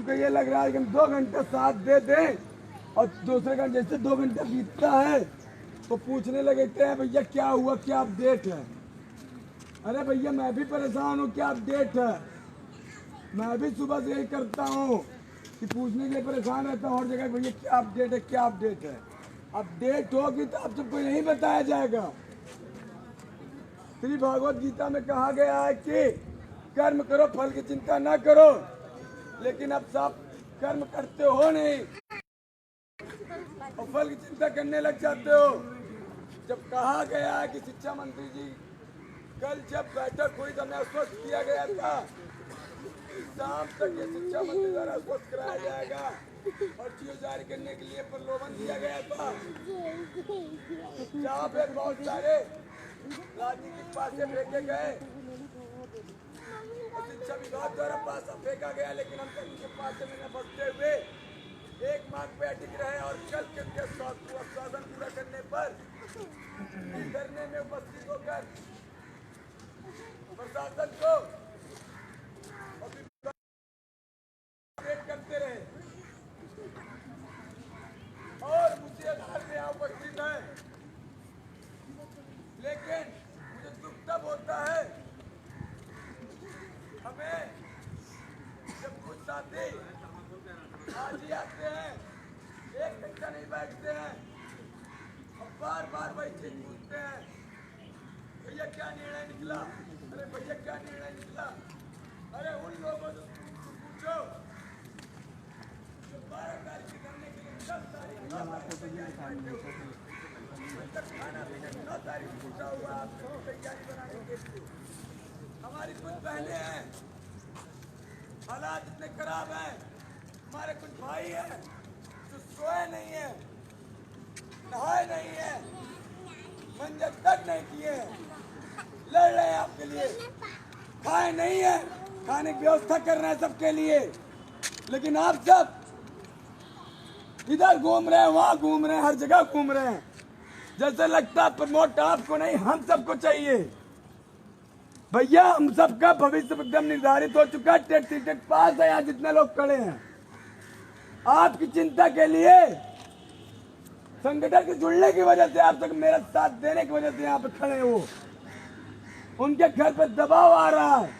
हमको ये लग रहा है कि हम 2 घंटे साथ दे दें और दूसरे घंटे जैसे 2 घंटे बीतता है तो पूछने लगते हैं भैया क्या हुआ, क्या अपडेट है। अरे भैया मैं भी परेशान हूँ, क्या अपडेट है। मैं भी सुबह से यही करता हूँ कि पूछने के लिए परेशान रहता हूँ हर जगह, भैया क्या अपडेट है, क्या अपडेट है। अपडेट होगी तो आप सबको नहीं बताया जाएगा। श्री भागवत गीता में कहा गया है कि कर्म करो फल की चिंता ना करो, लेकिन अब सब कर्म करते हो नहीं और फल की चिंता करने लग जाते हो। जब कहा गया है कि शिक्षा मंत्री जी कल जब बैठक हुई तो हमें आश्वस्त किया गया था शाम तक ये शिक्षा मंत्री द्वारा आश्वस्त कराया जाएगा और चीज जारी करने के लिए प्रलोभन दिया गया था, जहाँ पे बहुत सारे राजनीतिक पासे फेंके गए और शिक्षा विभाग द्वारा पासा फेंका गया, लेकिन हम तक उनके पासे में न फंसते हुए एक मार्ग पे अटिक रहे और कल के उनके आश्वासन पूरा करने पर धरने में उपस्थित होकर प्रशासन को करते रहे और मुझे आधार में यहाँ उपस्थित है। लेकिन मुझे दुख तब होता है हमें जब कुछ साथी आज ही आते हैं, एक घंटा नहीं बैठते हैं और बार बार वही चीज पूछते हैं, भैया क्या निर्णय निकला, अरे भैया क्या निर्णय निकला। अरे उन लोगों से पूछो जो 12 तारीख के करने के लिए 10 तारीख 9 तारीख खाना पीने 9 तारीख पूछा हुआ आपको तैयारी बनाने के लिए। हमारी कुछ बहनें हैं, हालात इतने खराब हैं, हमारे कुछ भाई हैं जो सोए नहीं है, नहाए नहीं है, मंजर तक नहीं किए, लड़ रहे हैं आपके लिए, खाए नहीं है, खाने की व्यवस्था कर रहे हैं सबके लिए, लेकिन आप सब इधर घूम रहे हैं, वहां घूम रहे हैं, हर जगह घूम रहे हैं, जैसे लगता प्रमोट आपको नहीं हम सबको चाहिए। भैया हम सबका भविष्य एकदम निर्धारित हो चुका, टेट सीटेट पास है, यहाँ जितने लोग खड़े हैं आपकी चिंता के लिए, संगठन के जुड़ने की वजह से, आप तक मेरा साथ देने की वजह से यहाँ पे खड़े हो। उनके घर पे दबाव आ रहा है,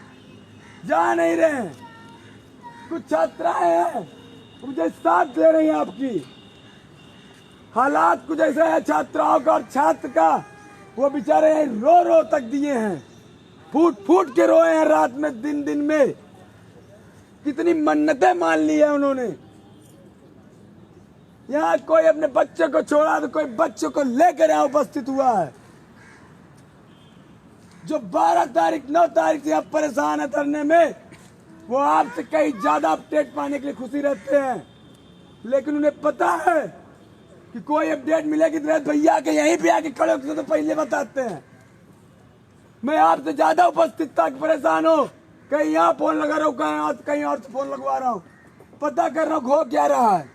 जा नहीं रहे हैं, कुछ छात्राएं हैं मुझे साथ दे रही हैं आपकी। हालात कुछ ऐसा है छात्राओं का और छात्र का, वो बेचारे रो रो तक दिए हैं, फूट फूट के रोए हैं रात में, दिन दिन में कितनी मन्नतें मान ली है उन्होंने। यहाँ कोई अपने बच्चे को छोड़ा तो कोई बच्चों को लेकर यहाँ उपस्थित हुआ है, जो 12 तारीख 9 तारीख से आप परेशान है धरने में, वो आपसे कहीं ज्यादा अपडेट पाने के लिए खुशी रहते हैं, लेकिन उन्हें पता है कि कोई अपडेट मिलेगी तो भैया के यहीं पे आके खड़े होकर तो पहले बताते हैं। मैं आपसे ज्यादा उपस्थित था, परेशान हो, कहीं यहाँ फोन लगा रहा हूँ, कहीं और से फोन लगवा रहा हूँ, पता कर रहा हूँ हो क्या रहा है,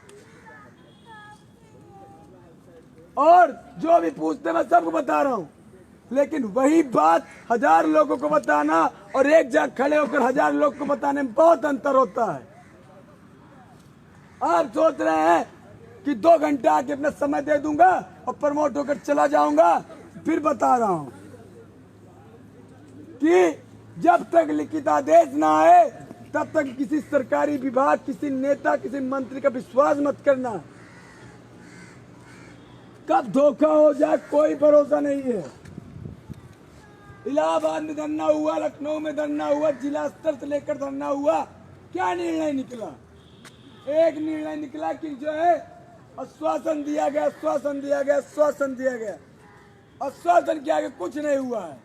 और जो भी पूछते मैं सबको बता रहा हूँ। लेकिन वही बात 1000 लोगों को बताना और एक जगह खड़े होकर 1000 लोग को बताने में बहुत अंतर होता है। आप सोच रहे हैं कि 2 घंटा आके अपना समय दे दूंगा और प्रमोट होकर चला जाऊंगा, फिर बता रहा हूं कि जब तक लिखित आदेश ना आए तब तक किसी सरकारी विभाग, किसी नेता, किसी मंत्री का विश्वास मत करना। कब धोखा हो जाए कोई भरोसा नहीं है। इलाहाबाद में धरना हुआ, लखनऊ में धरना हुआ, जिला स्तर से लेकर धरना हुआ, क्या निर्णय निकला? एक निर्णय निकला कि जो है आश्वासन दिया गया, आश्वासन दिया गया, आश्वासन दिया गया, आश्वासन के आगे कुछ नहीं हुआ है।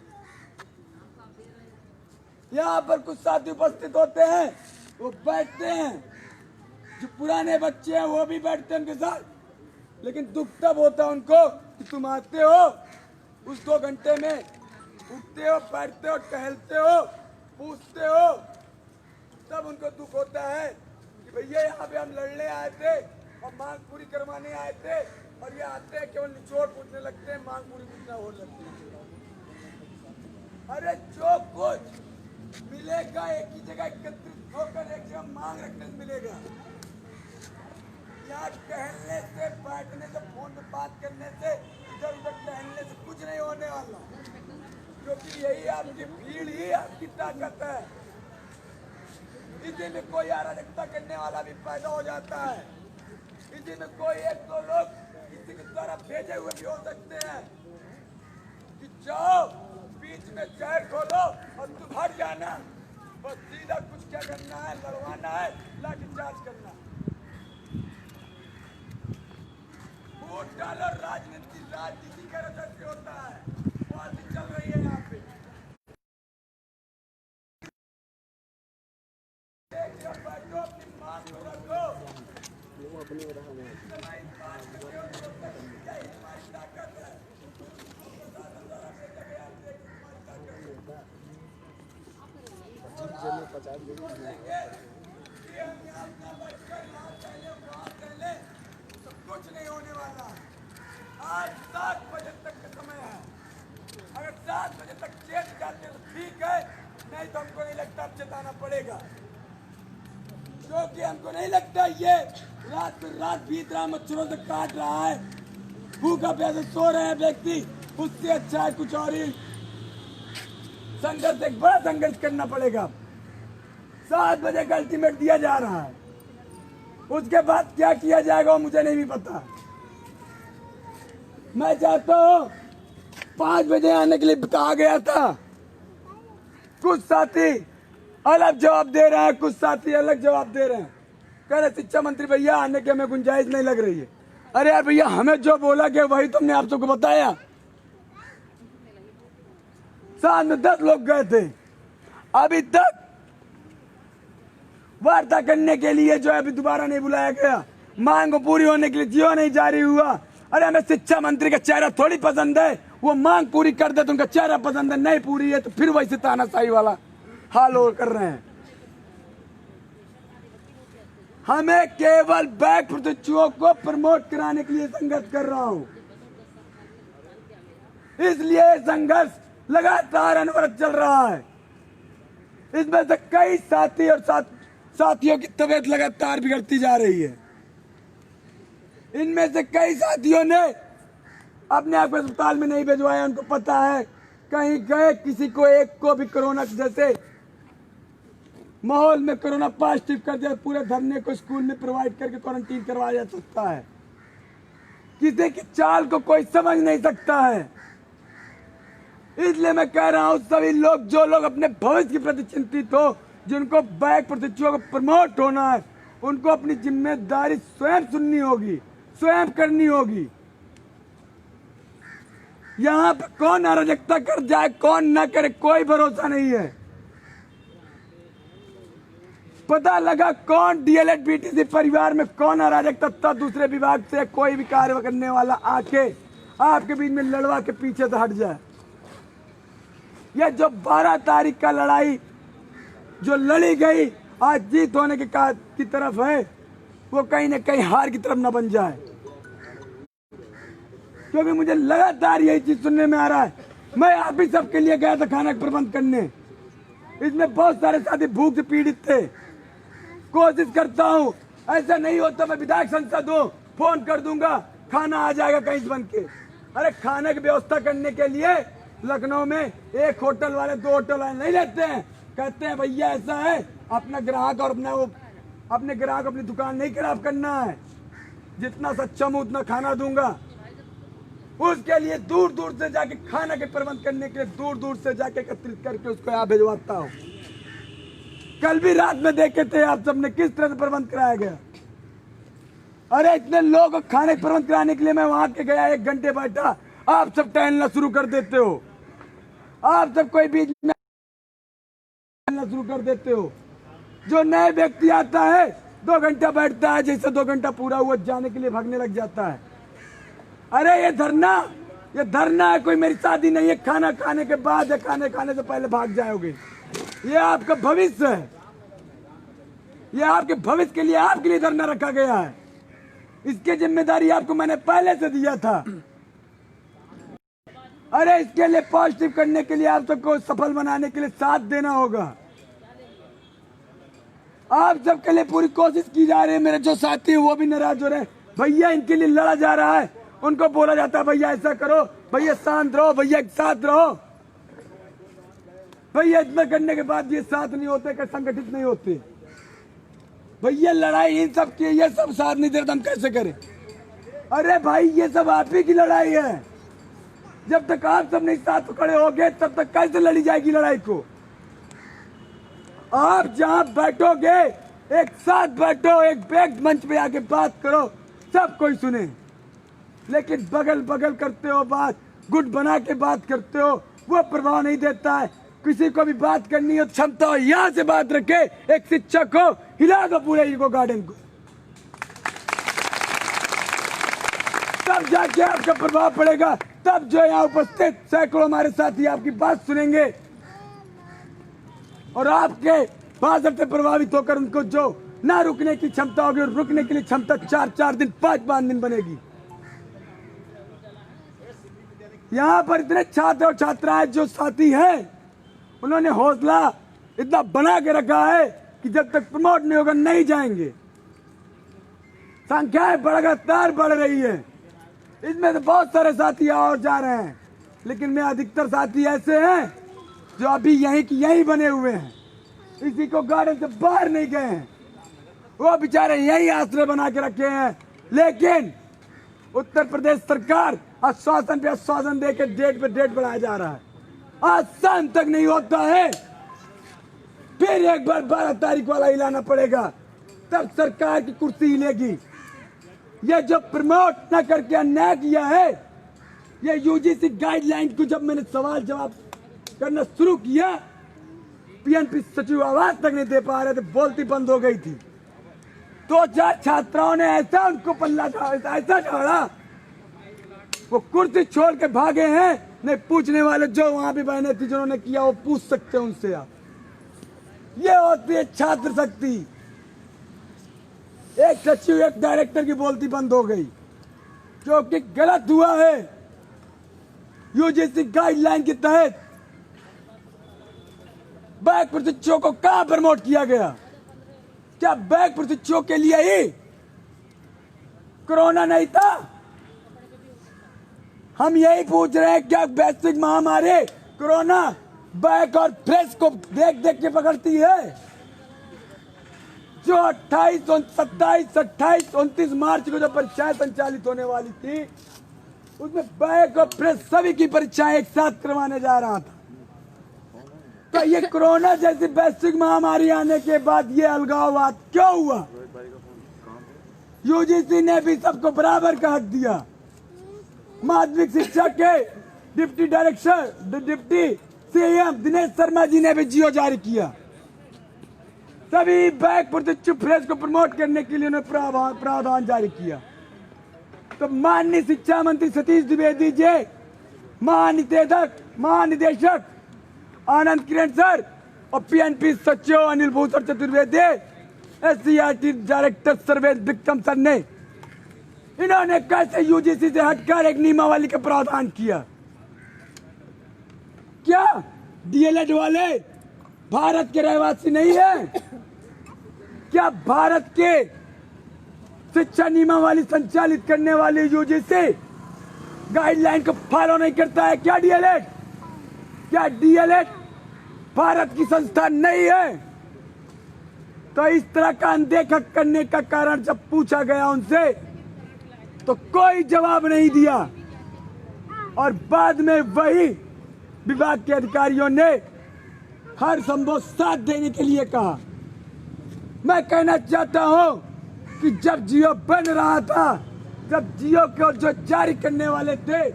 यहाँ पर कुछ साथी उपस्थित होते हैं, वो बैठते हैं, जो पुराने बच्चे हैं वो भी बैठते हैं उनके साथ, लेकिन दुख तब होता है उनको कि तुम आते हो उस 2 घंटे में, उठते हो, बैठते हो, टहलते हो, पूछते हो, तब उनको दुख होता है कि भैया यहाँ पे हम लड़ने आए थे और मांग पूरी करवाने आए थे, और ये आते हैं केवल निचोड़ पूछने लगते हैं, मांग पूरी पूछना हो लगती है। अरे जो कुछ मिलेगा एक ही जगह एकत्रित होकर एक जगह मांग रखने से मिलेगा। यहाँ टहलने से, बैठने से, फोन पे बात करने से, इधर उधर टहलने से कुछ नहीं होने वाला, क्योंकि यही आपकी भीड़ ही आपकी ताकत है। इसी में कोई अराजकता करने वाला भी पैदा हो जाता है। इसी में कोई एक दो लोग किसी के द्वारा भेजे हुए भी हो सकते हैं कि जाओ बीच में जहर खोलो और तुम हट जाना, बस सीधा कुछ क्या करना है, लड़वाना है, लाठीचार्ज करना। वोट डालो, राजनीति का रजत होता है, पॉलिटिक्स चल रही है यहाँ पे। बैठो, अपनी मांग को रखो, अपनी ताकत है। कुछ नहीं होने वाला। आज 7 बजे तक का समय है, अगर 7 बजे तक चेत जाते तो ठीक है, नहीं तो हमको नहीं लगता अब चेताना पड़ेगा, क्योंकि हमको नहीं लगता ये रात बीत रहा, मच्छरों से काट रहा है, भूखा प्यासे सो रहे हैं व्यक्ति, उससे अच्छा है कुछ और ही संघर्ष, एक बड़ा संघर्ष करना पड़ेगा। 7 बजे का अल्टीमेट दिया जा रहा है, उसके बाद क्या किया जाएगा वो मुझे नहीं भी पता। मैं चाहता हूँ 5 बजे आने के लिए कहा गया था, कुछ साथी अलग जवाब दे रहे हैं, कुछ साथी अलग जवाब दे रहे हैं। कह रहे शिक्षा मंत्री भैया आने की हमें गुंजाइश नहीं लग रही है। अरे यार भैया, हमें जो बोला गया वही तुमने आप सबको बताया। साथ में 10 लोग गए थे, अभी तक वार्ता करने के लिए जो है अभी दोबारा नहीं बुलाया गया, मांग को पूरी होने के लिए जियो नहीं जारी हुआ। अरे हमें शिक्षा मंत्री का चेहरा थोड़ी पसंद है, वो मांग पूरी कर दे तो उनका चेहरा पसंद है, नहीं पूरी है तो फिर वैसे तानाशाही वाला हाल और कर रहे हैं। हमें केवल बैक प्रशिक्षुओं को प्रमोट कराने के लिए संघर्ष कर रहा हूं, इसलिए संघर्ष लगातार अनवरत चल रहा है। इसमें से कई साथी और साथियों की तबीयत लगातार बिगड़ती जा रही है। इनमें से कई साथियों ने अपने आप को अस्पताल में नहीं भिजवाया, उनको पता है कहीं गए किसी को एक को भी कोरोना जैसे माहौल में कोरोना पॉजिटिव कर दिया, पूरे धरने को स्कूल में प्रोवाइड करके क्वारंटीन करवाया जा सकता है। किसी की चाल को कोई समझ नहीं सकता है। इसलिए मैं कह रहा हूं सभी लोग, जो लोग अपने भविष्य के प्रति चिंतित हो, जिनको बैक प्रशिक्षुओं को प्रमोट होना है, उनको अपनी जिम्मेदारी स्वयं सुननी होगी, स्वयं करनी होगी। यहाँ पे कौन अराजकता कर जाए कौन ना करे कोई भरोसा नहीं है। पता लगा कौन डीएलएड बीटीसी परिवार में कौन अराजक तत्व दूसरे विभाग से कोई भी कार्य करने वाला आके आपके बीच में लड़वा के पीछे से हट जाए। यह जो 12 तारीख का लड़ाई जो लड़ी गई आज जीत होने की तरफ है, वो कहीं न कहीं हार की तरफ न बन जाए, क्योंकि मुझे लगातार यही चीज सुनने में आ रहा है। मैं आप ही सबके लिए गया था खाना का प्रबंध करने, इसमें बहुत सारे साथी भूख से पीड़ित थे। कोशिश करता हूँ ऐसा नहीं होता मैं विधायक संसद हूँ, फोन कर दूंगा खाना आ जाएगा कहीं से बन के। अरे खाने की व्यवस्था करने के लिए लखनऊ में एक होटल वाले 2 होटल वाले नहीं लेते हैं, कहते हैं भैया ऐसा है अपना ग्राहक और अपने ग्राहक अपनी दुकान नहीं खराब करना है, जितना सक्षम हूँ उतना खाना दूंगा। उसके लिए दूर दूर से जाके खाना के प्रबंध करने के लिए दूर दूर से जाके एकत्रित करके उसको यहाँ भिजवाता हूँ। कल भी रात में देखे थे आप सबने किस तरह से प्रबंध कराया गया। अरे इतने लोगों को खाने प्रबंध कराने के लिए मैं वहां के गया, 1 घंटे बैठा, आप सब टहलना शुरू कर देते हो, आप सब कोई बीच में टहलना शुरू कर देते हो। जो नए व्यक्ति आता है 2 घंटा बैठता है, जैसे 2 घंटा पूरा हुआ जाने के लिए भागने लग जाता है। अरे ये धरना है, कोई मेरी शादी नहीं है खाना खाने के बाद या खाने से पहले भाग जाओगे। ये आपका भविष्य है, ये आपके भविष्य के लिए धरना रखा गया है। इसकी जिम्मेदारी आपको मैंने पहले से दिया था। अरे इसके लिए पॉजिटिव करने के लिए आप सबको सफल बनाने के लिए साथ देना होगा। आप सबके लिए पूरी कोशिश की जा रही है। मेरे जो साथी है वो भी नाराज हो रहे हैं। भैया इनके लिए लड़ा जा रहा है, उनको बोला जाता है भैया ऐसा करो, भैया शांत रहो, भैया एक साथ रहो। भैया इतना करने के बाद ये साथ नहीं होते, कि संगठित नहीं होते। भैया लड़ाई इन सब की, ये सब साथ नहीं दे रहे तो हम कैसे करें? अरे भाई ये सब आप ही की लड़ाई है। जब तक आप सब नहीं साथ खड़े होगे तब तक कैसे लड़ी जाएगी लड़ाई को? आप जहां बैठोगे एक साथ बैठो, एक मंच पे आके बात करो, सब कोई सुने। लेकिन बगल बगल करते हो, बात गुट बना के बात करते हो, वो प्रभाव नहीं देता है। किसी को भी बात करनी हो, क्षमता हो, यहाँ से बात रखे, एक शिक्षक हो, हिला दो पूरे इको गार्डन को, तब जाके आपका प्रभाव पड़ेगा। तब जो यहाँ उपस्थित सैकड़ों हमारे साथी आपकी बात सुनेंगे और आपके भाषण से प्रभावित होकर उनको जो ना रुकने की क्षमता होगी, रुकने के लिए क्षमता 4-4 दिन 5-5 दिन बनेगी। यहाँ पर इतने छात्र और छात्राएं जो साथी हैं, उन्होंने हौसला इतना बना के रखा है कि जब तक प्रमोट नहीं होगा नहीं जाएंगे। संख्याएं लगातार बढ़ रही है। इसमें तो बहुत सारे साथी और जा रहे हैं, लेकिन में अधिकतर साथी ऐसे हैं जो अभी यहीं की यहीं बने हुए हैं, इसी को गार्डन से बाहर नहीं गए हैं। वो बेचारे यही आश्रय बना के रखे हैं। लेकिन उत्तर प्रदेश सरकार आश्वासन पे आश्वासन देकर डेट पे डेट बढ़ाया जा रहा है। आज शाम तक नहीं होता है, फिर एक बार 12 तारीख वाला हिलाना पड़ेगा, तब सरकार की कुर्सी हिलेगी। ये जो प्रमोट न करके अन्याय किया है, ये यूजीसी गाइडलाइन को जब मैंने सवाल जवाब करना शुरू किया, पीएनपी सचिव आवाज तक नहीं दे पा रहे थे, बोलती बंद हो गई थी। 2-4 छात्राओं ने ऐसा उनको पल्ला ऐसा झाड़ा, वो कुर्सी छोड़ के भागे हैं। नहीं पूछने वाले जो वहां भी बहने थी जिन्होंने किया, वो पूछ सकते हैं उनसे। आप ये होती है छात्र शक्ति। एक सचिव एक डायरेक्टर की बोलती बंद हो गई क्योंकि गलत हुआ है। यूजीसी गाइडलाइन के तहत बैक प्रशिक्षुओं को कहां प्रमोट किया गया? क्या बैक प्रशिक्षुओं के लिए ही कोरोना नहीं था? हम यही पूछ रहे हैं, क्या वैश्विक महामारी कोरोना बैक और फ्रेश को देख देख के पकड़ती है? जो 28, 27, 28, 29 मार्च को जो परीक्षाएं संचालित होने वाली थी, उसमें बैक और फ्रेश सभी की परीक्षाएं एक साथ करवाने जा रहा था। तो ये कोरोना जैसी वैश्विक महामारी आने के बाद ये अलगाववाद क्यों हुआ? यूजीसी ने भी सबको बराबर का हक दिया। माध्यमिक शिक्षा के deputy director, deputy CM Dinesh Sharma ji ने भी जियो जारी किया। सभी बैक प्रशिक्षु फ्रेश को प्रमोट करने के लिए उन्होंने प्रावधान जारी किया। तो माननीय शिक्षा मंत्री सतीश द्विवेदी जी, महानिदेशक आनंद किरण सर और पीएनपी सचिव Anil Bhushan Chaturvedi, SCERT director Sarvesh Vikram sir ने, इन्होंने कैसे यूजीसी से हटकर एक नियमावली का प्रावधान किया? क्या डीएलएड वाले भारत के रहवासी नहीं है? क्या भारत के शिक्षा नियमावली संचालित करने वाली यूजीसी गाइडलाइन को फॉलो नहीं करता है? क्या डीएलएड, क्या डीएलएड भारत की संस्था नहीं है? तो इस तरह का अनदेखा करने का कारण जब पूछा गया उनसे, तो कोई जवाब नहीं दिया। और बाद में वही विभाग के अधिकारियों ने हर संभव साथ देने के लिए कहा। मैं कहना चाहता हूं कि जब जियो बन रहा था, जब जियो को जो जारी करने वाले थे,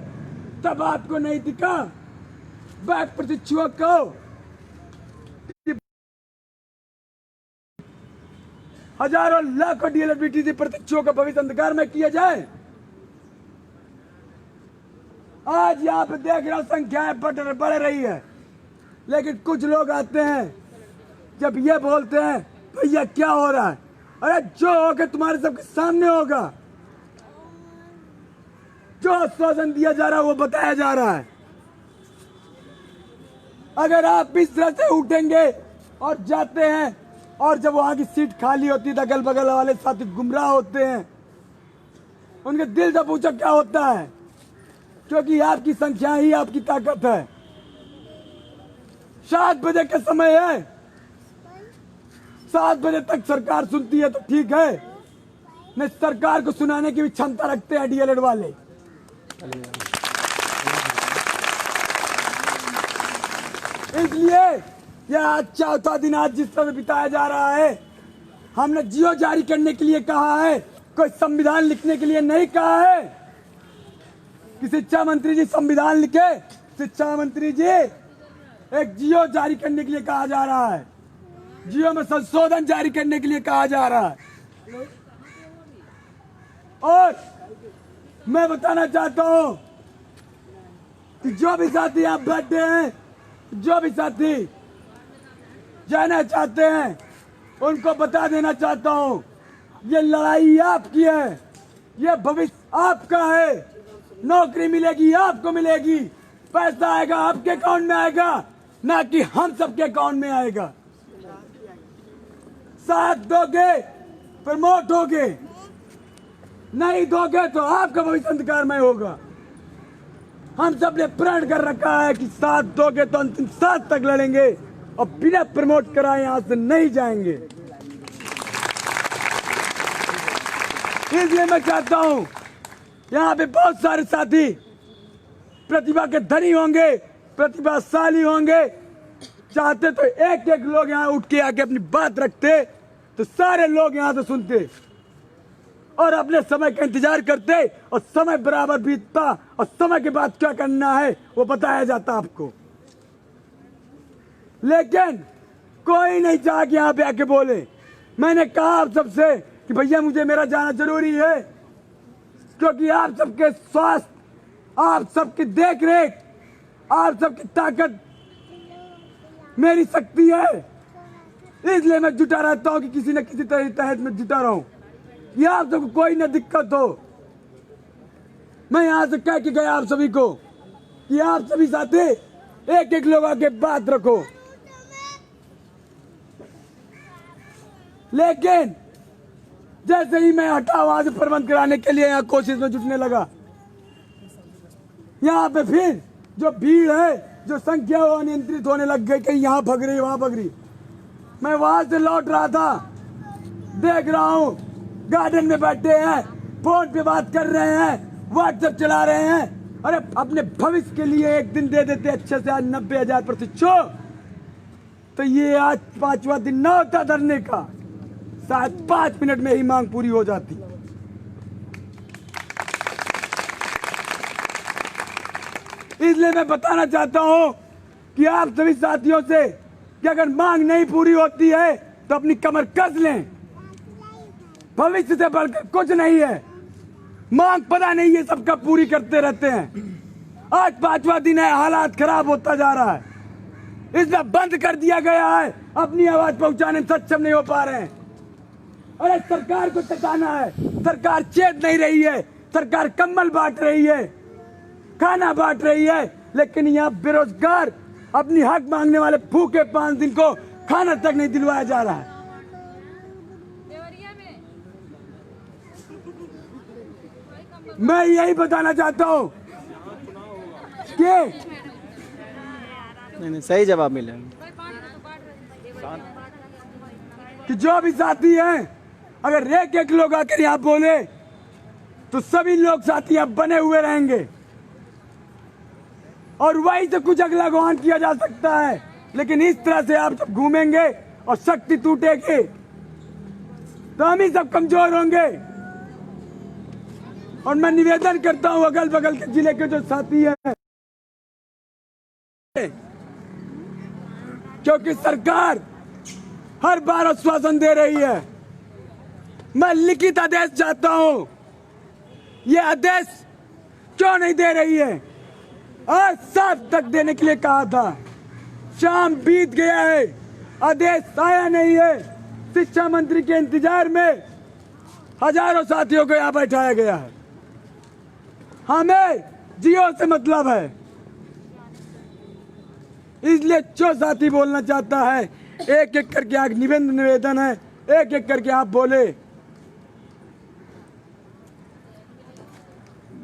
तब आपको नहीं दिखा बैक प्रशिक्षुओं को हजारों लाखों डीएलएड बीटीसी प्रशिक्षुओं का भविष्य अंधकार में किया जाए? आज यहाँ पे देख रहा संख्याएं बढ़ रही है, लेकिन कुछ लोग आते हैं, जब ये बोलते हैं भैया क्या हो रहा है, अरे जो होगा तुम्हारे सबके सामने होगा। जो आश्वासन दिया जा रहा है वो बताया जा रहा है। अगर आप इस तरह से उठेंगे और जाते हैं और जब वहां की सीट खाली होती है तो अगल बगल वाले साथी गुमराह होते हैं। उनके दिल से पूछो क्या होता है, क्योंकि आपकी संख्या ही आपकी ताकत है। 7 बजे का समय है, 7 बजे तक सरकार सुनती है तो ठीक है, नहीं सरकार को सुनाने की भी क्षमता रखते हैं डीएलएड वाले। इसलिए यह आज चौथा दिन आज जिस तरह बिताया जा रहा है, हमने जियो जारी करने के लिए कहा है, कोई संविधान लिखने के लिए नहीं कहा है कि शिक्षा मंत्री जी संविधान लिखे। शिक्षा मंत्री जी एक जियो जारी करने के लिए कहा जा रहा है, जियो में संशोधन जारी करने के लिए कहा जा रहा है। और मैं बताना चाहता हूं कि जो भी साथी आप बैठे हैं, जो भी साथी जाना चाहते हैं, उनको बता देना चाहता हूं, ये लड़ाई आपकी है, ये भविष्य आपका है। नौकरी मिलेगी आपको मिलेगी, पैसा आएगा आपके अकाउंट में आएगा, ना कि हम सबके अकाउंट में आएगा। साथ दोगे प्रमोट होगे, नहीं दोगे तो आपका भविष्य अंधकारमय होगा। हम सब ने प्रण कर रखा है कि साथ दोगे तो अंतिम साथ तक लड़ेंगे और बिना प्रमोट कराए यहां से नहीं जाएंगे। इसलिए मैं चाहता हूं, यहाँ पे बहुत सारे साथी प्रतिभा के धनी होंगे, प्रतिभाशाली होंगे। चाहते तो एक एक लोग यहाँ उठ के आके अपनी बात रखते तो सारे लोग यहाँ से सुनते और अपने समय का इंतजार करते और समय बराबर बीतता और समय के बाद क्या करना है वो बताया जाता आपको। लेकिन कोई नहीं चाहा कि यहाँ पे आके बोले। मैंने कहा आप सबसे कि भैया मुझे मेरा जाना जरूरी है, क्योंकि आप सबके स्वास्थ्य, आप सबकी देख रेख, आप सबकी ताकत मेरी शक्ति है। इसलिए मैं जुटा रहता हूं कि किसी न किसी तरह तहत में जुटा रहूं कि आप सबको कोई न दिक्कत हो। मैं यहां से कह के गया आप सभी को कि आप सभी साथी एक एक लोग आके बात रखो। लेकिन जैसे ही मैं हटा वहां से प्रबंध कराने के लिए यहाँ कोशिश में जुटने लगा, यहाँ पे फिर जो भीड़ है, जो संख्या वो अनियंत्रित होने लग गई, कहीं यहाँ भग रही वहां भग रही। मैं वहां से लौट रहा था, देख रहा हूँ गार्डन में बैठे हैं, फोन पे बात कर रहे हैं, व्हाट्सएप चला रहे हैं। अरे अपने भविष्य के लिए एक दिन दे देते अच्छे से, आज 90,000 प्रशिक्षु, तो ये आज 5वां दिन ना होता धरने का, शायद 5 मिनट में ही मांग पूरी हो जाती। इसलिए मैं बताना चाहता हूं कि आप सभी साथियों से कि अगर मांग नहीं पूरी होती है तो अपनी कमर कस लें। भविष्य से बढ़कर कुछ नहीं है। मांग पता नहीं है सबका पूरी करते रहते हैं। आज 5वां दिन है, हालात खराब होता जा रहा है। इसमें बंद कर दिया गया है, अपनी आवाज पहुंचाने में सक्षम नहीं हो पा रहे हैं। अरे सरकार को चेताना है, सरकार चेत नहीं रही है। सरकार कंबल बांट रही है, खाना बांट रही है, लेकिन यहाँ बेरोजगार अपनी हक मांगने वाले भूखे 5 दिन को खाना तक नहीं दिलवाया जा रहा है। मैं यही बताना चाहता हूँ कि नहीं, सही जवाब मिले कि जो भी साथी हैं, अगर एक एक लोग आकर यहाँ बोले तो सभी लोग साथी यहाँ बने हुए रहेंगे और वही से कुछ अगला आह्वान किया जा सकता है। लेकिन इस तरह से आप जब घूमेंगे और शक्ति टूटेगी तो हम ही सब कमजोर होंगे। और मैं निवेदन करता हूं अगल बगल के जिले के जो साथी हैं, क्योंकि सरकार हर बार आश्वासन दे रही है, मैं लिखित आदेश चाहता हूं। ये आदेश क्यों नहीं दे रही है? आज 7 तक देने के लिए कहा था, शाम बीत गया है, आदेश आया नहीं है। शिक्षा मंत्री के इंतजार में हजारों साथियों को यहाँ बैठाया गया है। हमें जियो से मतलब है। इसलिए जो साथी बोलना चाहता है एक एक करके आप निवेदन है, एक एक करके आप बोले।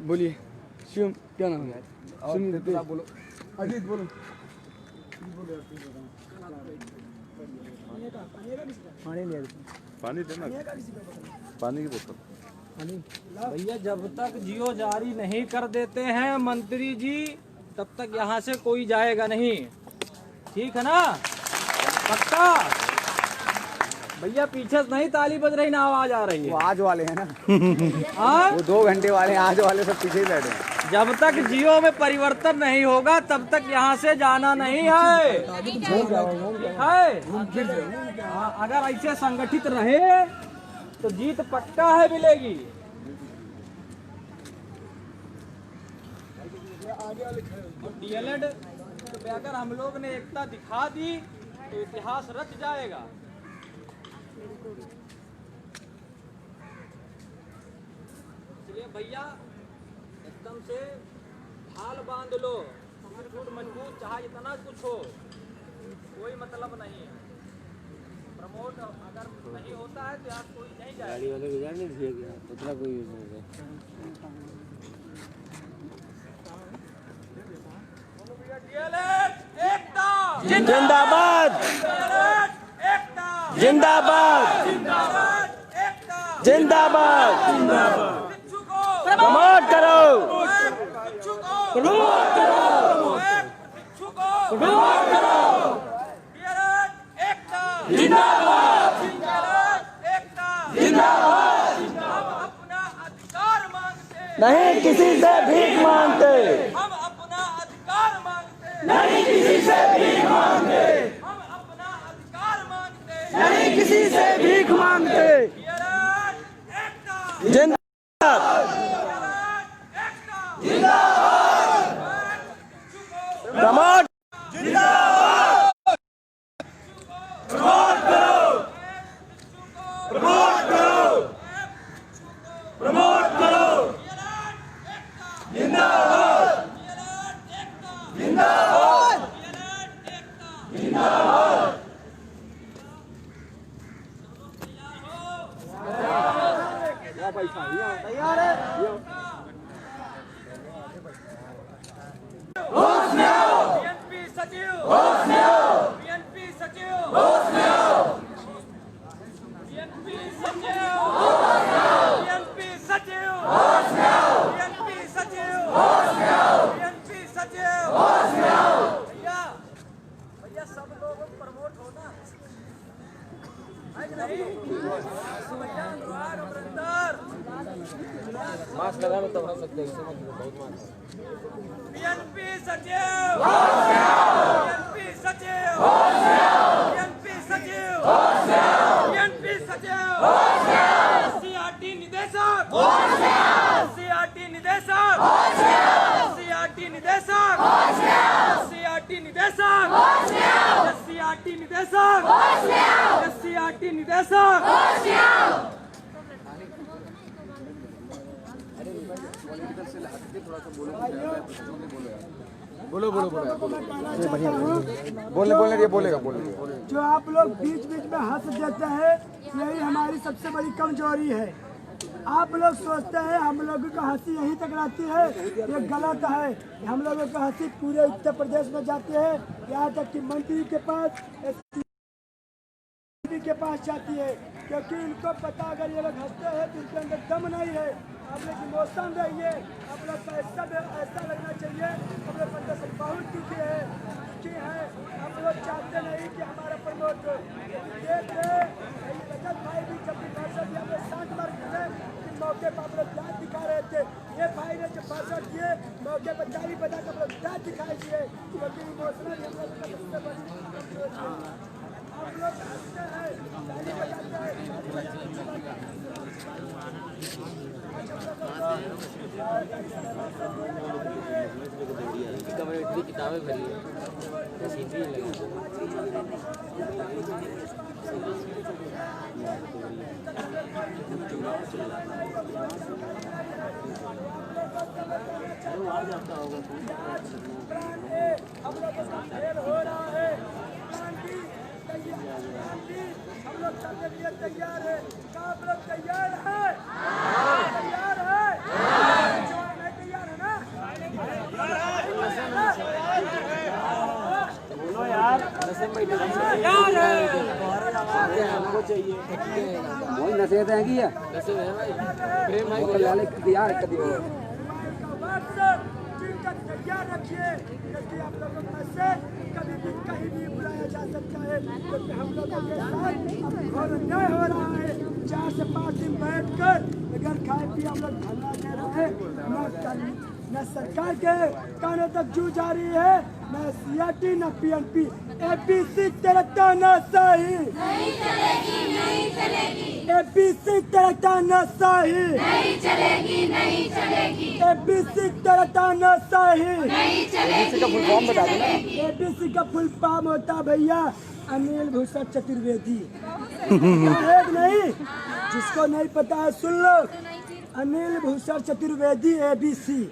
बोलिए शिवम, क्या नाम है? शिवम बोलो, अजीत बोलो। पानी देना, पानी की बोतल। भैया जब तक जियो जारी नहीं कर देते हैं मंत्री जी, तब तक यहाँ से कोई जाएगा नहीं, ठीक है ना? पक्का? भैया पीछे से नहीं ताली बज रही ना, आवाज आ रही है। वो आज वाले हैं ना, हाँ? वो 2 घंटे वाले हैं, आज वाले सब पीछे ही बैठे हैं। जब तक जियो में परिवर्तन नहीं होगा तब तक यहाँ से जाना नहीं है। हाँ, अगर ऐसे संगठित रहे तो जीत पक्का है, मिलेगी। डीएलएड तो अगर हम लोग ने एकता दिखा दी तो इतिहास रच जाएगा। इसलिए भैया एकदम से ढाल बांध लो, मजबूत, चाहे इतना कुछ हो, कोई मतलब नहीं है। प्रमोट अगर नहीं होता है तो आप कोई नहीं जाएगा। गाड़ी वाले गुजार नहीं दिया गया, उतना कोई यूज नहीं है। एकता जिंदाबाद, एकता जिंदाबाद, एकता जिंदाबाद। प्रमोट करो, प्रमोट करो, प्रमोट करो। एकता जिंदाबाद, एकता जिंदाबाद। हम अपना अधिकार मांगते, नहीं किसी से भीख मांगते, हम अपना अधिकार मांगते, नहीं किसी से भीख मांगते, हम अपना अधिकार मांगते। नहीं किसी से भीख मांगते। एकता जिंदाबाद, प्रमोट, प्रमोट करो, प्रमोट करो, प्रमोट करो। जिंदाबाद, जिंदाबाद, जिंदाबाद। तैयार है? होश में आओ, बीएनपी सचिव, होश में आओ, बीएनपी सचिव, होश में आओ, बीएनपी सचिव, बीएनपी सचिव, होश में आओ, बीएनपी सचिव, होश में आओ, बीएनपी सचिव। होश में आओ। भैया भैया सब लोग प्रमोट होना है कि नहीं? भैया अनुराग अमरिंदर मास्क लगा लो तब हो सकते हैं, बहुत मास्क। बीएनपी सचिव, बीएनपी सचिव, बीएनपी सचिव, बीएनपी सचिव, सीआरटी निदेशक, सीआरटी निदेशक, सीआरटी निदेशक, सीआरटी निदेशक, सीआरटी निदेशक, सीआरटी निदेशक। बोलो बोलो बोलो, बोलने बोलने दिए, बोलेगा बोलेगा। जो आप लोग बीच बीच में हंस देते हैं, यही हमारी सबसे बड़ी कमजोरी है। आप लोग सोचते हैं हम लोगों की हंसी यहीं तक रहती है, ये गलत है। हम लोगों की हंसी पूरे उत्तर प्रदेश में जाती है, यहाँ तक कि मंत्री के पास, एसपी के पास जाती है, क्योंकि इनको पता अगर ये लोग हंसते हैं तो इनके अंदर दम नहीं है। आप लोग इमोशन रहिए, आप लोग का ऐसा लगना चाहिए हम लोग अंदर से बहुत दुखी है। आप लोग चाहते नहीं कि हमारा प्रमोट हो। रजत भाई भी जब भी भाषण दिया हमने 60 बार कहे कि मौके पर आप लोग दांत दिखा रहे थे। ये भाई ने जब भाषण दिए मौके पर ताली बजा कर हम लोग दांत दिखाई दिए, क्योंकि इमोशनल हम लोग का सबसे बड़ी कमजोरी है। आप लोग हंसते हैं, ताली बजाते हैं, किताबें भरी है, सीधी लगा। आ जाता होगा हम लोग का खेल हो रहा है। हम लोग चलने के लिए तैयार है। क्या आप लोग तैयार है? तैयार है? नहीं तैयार है ना? बोलो यार, नशे में तैयार है, हमको चाहिए वही नसीहत है कि नशे में भाई प्रेम भाई यार कभी तैयार रखिए, क्योंकि आप लोगों में से कभी भी कहीं भी बुलाया जा सकता है, क्योंकि हम लोगों के साथ अब घोर अन्याय हो रहा है। 4 से 5 दिन बैठकर अगर खाए पिए हम लोग धरना दे रहे हैं, न सरकार के कानों तक जू जा रही है, न सीआरटी न पीएनपी। एबीसी तेरा ना सही, नहीं चलेगी, नहीं चलेगी, एबीसी तेरा ना सही, नहीं चलेगी, नहीं चलेगी, एबीसी तेरा ना सही। नहीं चलेगी, का फुल फॉर्म बता दो ना। एबीसी का फुल फॉर्म होता भैया अनिल भूषण चतुर्वेदी। है कि नहीं? जिसको नहीं पता है सुन लो, अनिल भूषण चतुर्वेदी एबीसी,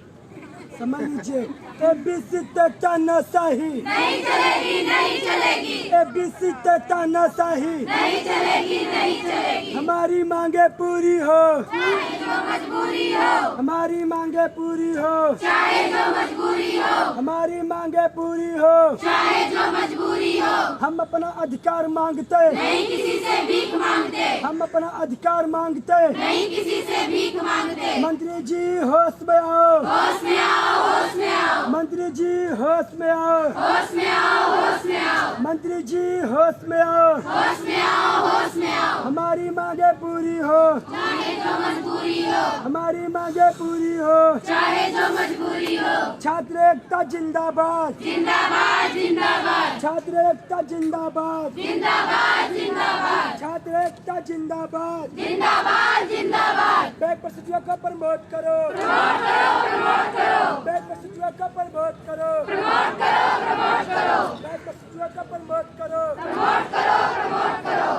समझ लीजिए। एबीसी तेरा ना सही, नहीं चलेगी, नहीं चलेगी, एबीसी तेरा ना सही। नहीं चलेगी, नहीं चलेगी, हमारी मांगे पूरी हो, चाहे जो मजबूरी हो, हमारी मांगे पूरी हो, चाहे जो मजबूरी हो, हमारी मांगे पूरी हो। चाहे जो मजबूरी हो, हम अपना अधिकार मांगते, नहीं किसी से भीख मांगते, हम अपना अधिकार मांगते। नहीं किसी से भीख मांगते। मंत्री जी होश में आओ, होश में आओ, होश में आओ, मंत्री जी होश में आओ, होश में आओ, होश में आओ, मंत्री जी होश में आओ। होश में आओ, होश में आओ, हमारी मांगे पूरी हो, चाहे जो मजबूरी हो, हमारी मांगे पूरी हो। चाहे जो मजबूरी हो। छात्र एकता जिंदाबाद, जिंदाबाद, जिंदाबाद, छात्र एकता जिंदाबाद, जिंदाबाद, जिंदाबाद, छात्र एकता जिंदाबाद। जिंदाबाद, जिंदाबाद, बैक प्रस्तुतियों को प्रमोट करो, प्रमोट करो, प्रमोट करो, बैक प्रस्तुतियों को प्रमोट करो, प्रमोट करो, प्रमोट करो, बैक प्रस्तुतियों को प्रमोट करो। प्रमोट करो, प्रमोट करो।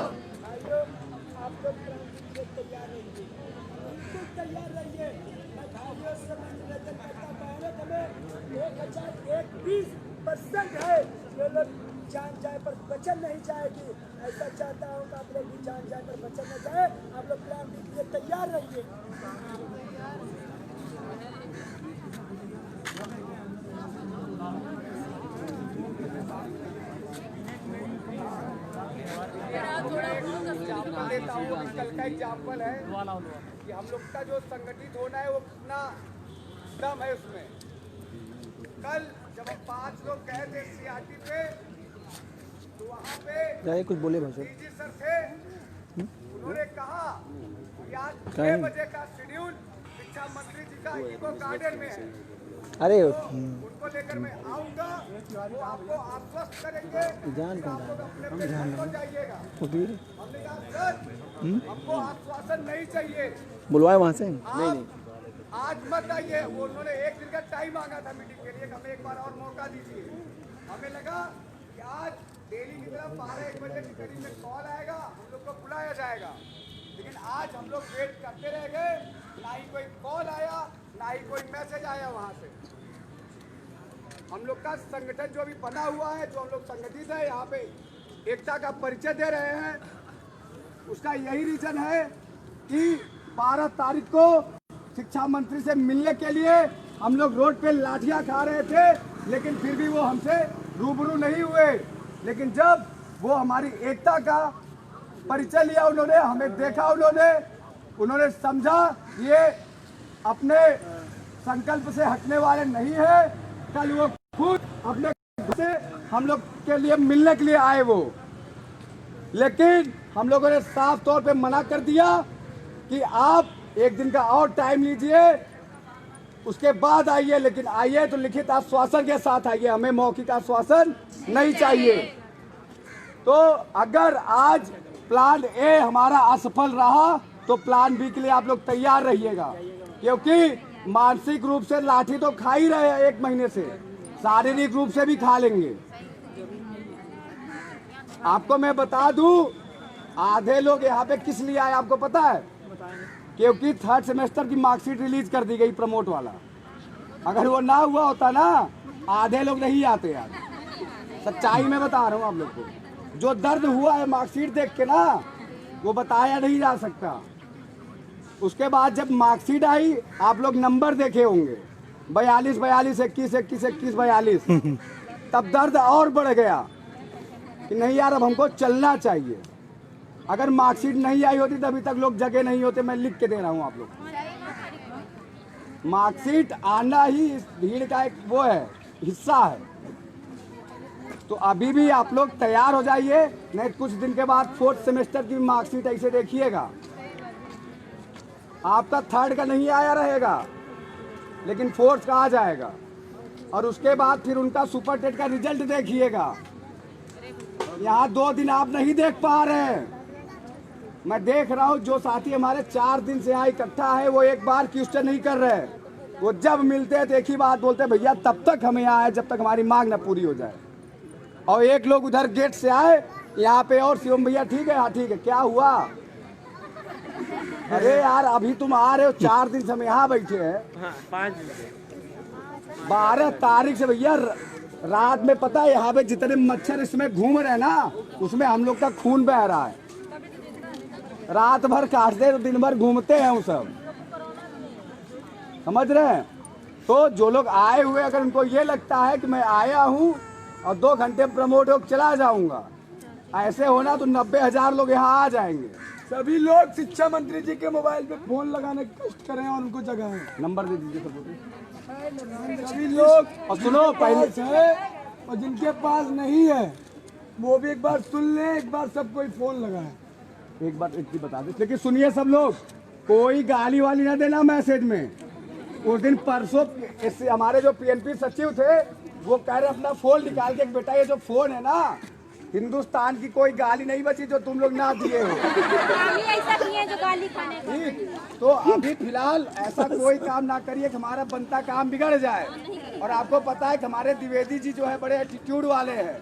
भाइयों, आप लोग क्रांति के लिए तैयार रहिए, बिल्कुल तैयार रहिए। मैं भाइयों से निवेदन करता भारत हमें 1021% है, ये लोग जान जाए पर बचन नहीं जाएगी। ऐसा चाहता हूँ कि आप लोग भी जान जाए पर बचन न जाए। आप लोग क्रांति के लिए तैयार रहिए। एग्जाम्पल देता हूँ, अभी कल का एग्जाम्पल है कि हम लोग का जो संगठित होना है वो कितना दम है उसमें। कल जब हम 5 लोग गए थे सीआरटी पे, तो वहाँ पे कुछ बोले भाषा डीजी सर थे, उन्होंने कहा कि आज 6 बजे का शेड्यूल शिक्षा मंत्री जी का इको गार्डन में है। अरे उनको लेकर मैं आऊंगा, वो आपको आश्वस्त करेंगे, आप लोग अपने घर को जाइएगा। हमने कहा सर हमको आश्वासन नहीं चाहिए, बुलवाए वहाँ से आप आज मत आइए। वो उन्होंने 1 दिन का टाइम मांगा था मीटिंग के लिए, हमें एक बार और मौका दीजिए। हमें लगा कि आज डेली की तरफ 12-1 बजे के करीब में कॉल आएगा, हम लोग को बुलाया जाएगा, लेकिन आज हम लोग वेट करते रह गए। ना ही कोई कॉल आया, ना ही कोई मैसेज आया वहाँ से। हम लोग का संगठन जो अभी बना हुआ है, जो हम लोग संगठित है, यहाँ पे एकता का परिचय दे रहे हैं, उसका यही रीजन है कि 12 तारीख को शिक्षा मंत्री से मिलने के लिए हम लोग रोड पे लाठियां खा रहे थे, लेकिन फिर भी वो हमसे रूबरू नहीं हुए। लेकिन जब वो हमारी एकता का परिचय लिया, उन्होंने हमें देखा, उन्होंने समझा ये अपने संकल्प से हटने वाले नहीं है। कल वो खुद अपने घर से हम लोग के लिए मिलने के लिए आए वो, लेकिन हम लोगों ने साफ तौर पे मना कर दिया कि आप 1 दिन का और टाइम लीजिए, उसके बाद आइए, लेकिन आइए तो लिखित आश्वासन के साथ आइए, हमें मौखिक आश्वासन नहीं चाहिए। तो अगर आज प्लान ए हमारा असफल रहा तो प्लान बी के लिए आप लोग तैयार रहिएगा, क्योंकि मानसिक रूप से लाठी तो खा ही रहे हैं 1 महीने से, शारीरिक रूप से भी खा लेंगे। आपको मैं बता दूं, आधे लोग यहाँ पे किस लिए आए आपको पता है? क्योंकि 3rd सेमेस्टर की मार्कशीट रिलीज कर दी गई प्रमोट वाला। अगर वो ना हुआ होता ना, आधे लोग नहीं आते यार, सच्चाई में बता रहा हूँ आप लोग को। जो दर्द हुआ है मार्कशीट देख के ना, वो बताया नहीं जा सकता। उसके बाद जब मार्कशीट आई, आप लोग नंबर देखे होंगे 42 42 21 21 21 42, तब दर्द और बढ़ गया कि नहीं यार अब हमको चलना चाहिए। अगर मार्कशीट नहीं आई होती तो अभी तक लोग जगह नहीं होते। मैं लिख के दे रहा हूँ आप लोग, मार्कशीट आना ही इस भीड़ का एक वो है, हिस्सा है। तो अभी भी आप लोग तैयार हो जाइए, नहीं कुछ दिन के बाद 4th सेमेस्टर की मार्कशीट ऐसे देखिएगा, आपका 3rd का नहीं आया रहेगा लेकिन 4th का आ जाएगा। और उसके बाद फिर उनका सुपर टेट का रिजल्ट देखिएगा। यहाँ 2 दिन आप नहीं देख पा रहे हैं, मैं देख रहा हूँ। जो साथी हमारे 4 दिन से यहाँ इकट्ठा है वो एक बार क्वेश्चन नहीं कर रहे। वो जब मिलते हैं तो एक ही बात बोलते हैं, भैया तब तक हमें यहाँ आए जब तक हमारी मांग न पूरी हो जाए। और एक लोग उधर गेट से आए यहाँ पे, और शिवम भैया ठीक है, हाँ ठीक है, क्या हुआ? अरे यार अभी तुम आ रहे हो, 4 दिन से हम यहाँ बैठे हैं। 12 तारीख से भैया रात में, पता है यहाँ पे जितने मच्छर इसमें घूम रहे हैं ना, उसमें हम लोग का खून बह रहा है। रात भर काटते तो दिन भर घूमते हैं वो सब, समझ रहे हैं? तो जो लोग आए हुए, अगर उनको ये लगता है कि मैं आया हूँ और 2 घंटे प्रमोट होकर चला जाऊंगा, ऐसे होना तो 90,000 लोग यहाँ आ जाएंगे। सभी लोग शिक्षा मंत्री जी के मोबाइल पे फोन लगाने की कोशिश करें और उनको जगाएं। नंबर दे दीजिए सबको। सभी लोग, और सुनो पहले है और जिनके पास नहीं है वो भी एक बार सुन लें, एक बार सब कोई फोन लगाए। एक बात एक चीज बता दे, लेकिन सुनिए सब लोग, कोई गाली वाली ना देना मैसेज में। उस दिन परसों हमारे जो PNP सचिव थे वो कह रहे अपना फोन निकाल के, बेटा ये जो फोन है ना, हिंदुस्तान की कोई गाली नहीं बची जो तुम लोग ना दिए हो। ऐसा नहीं है जो गाली खाने का। ठीक, तो अभी फिलहाल ऐसा कोई काम ना करिए कि हमारा बनता काम बिगड़ जाए। और आपको पता है कि हमारे द्विवेदी जी जो है बड़े एटीट्यूड वाले हैं,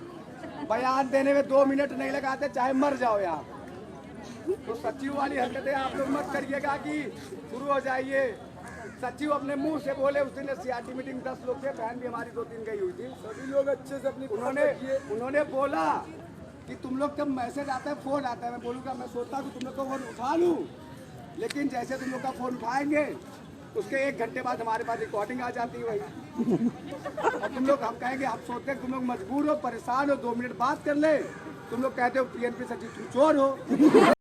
बयान देने में 2 मिनट नहीं लगाते, चाहे मर जाओ यहाँ। तो सचिव वाली हरकतें आप लोग मत करिएगा कि शुरू हो जाइए। सचिव अपने मुंह से बोले, उस दिन CRT मीटिंग 10 लोग थे, बहन भी हमारी 2-3 गई हुई थी। सभी लोग अच्छे से अपनी उन्होंने बोला कि तुम लोग जब मैसेज आता है, फोन आता है, मैं बोलूँगा, मैं सोचता हूँ तुम लोग का फोन उठा लूँ, लेकिन जैसे तुम लोग का फोन उठाएंगे उसके 1 घंटे बाद हमारे पास रिकॉर्डिंग आ जाती है वही। और तुम लोग, हम कहेंगे, हम सोचते हैं तुम लोग मजबूर हो, परेशान हो, 2 मिनट बात कर ले, तुम लोग कहते हो PNP सचिव तुम चोर हो।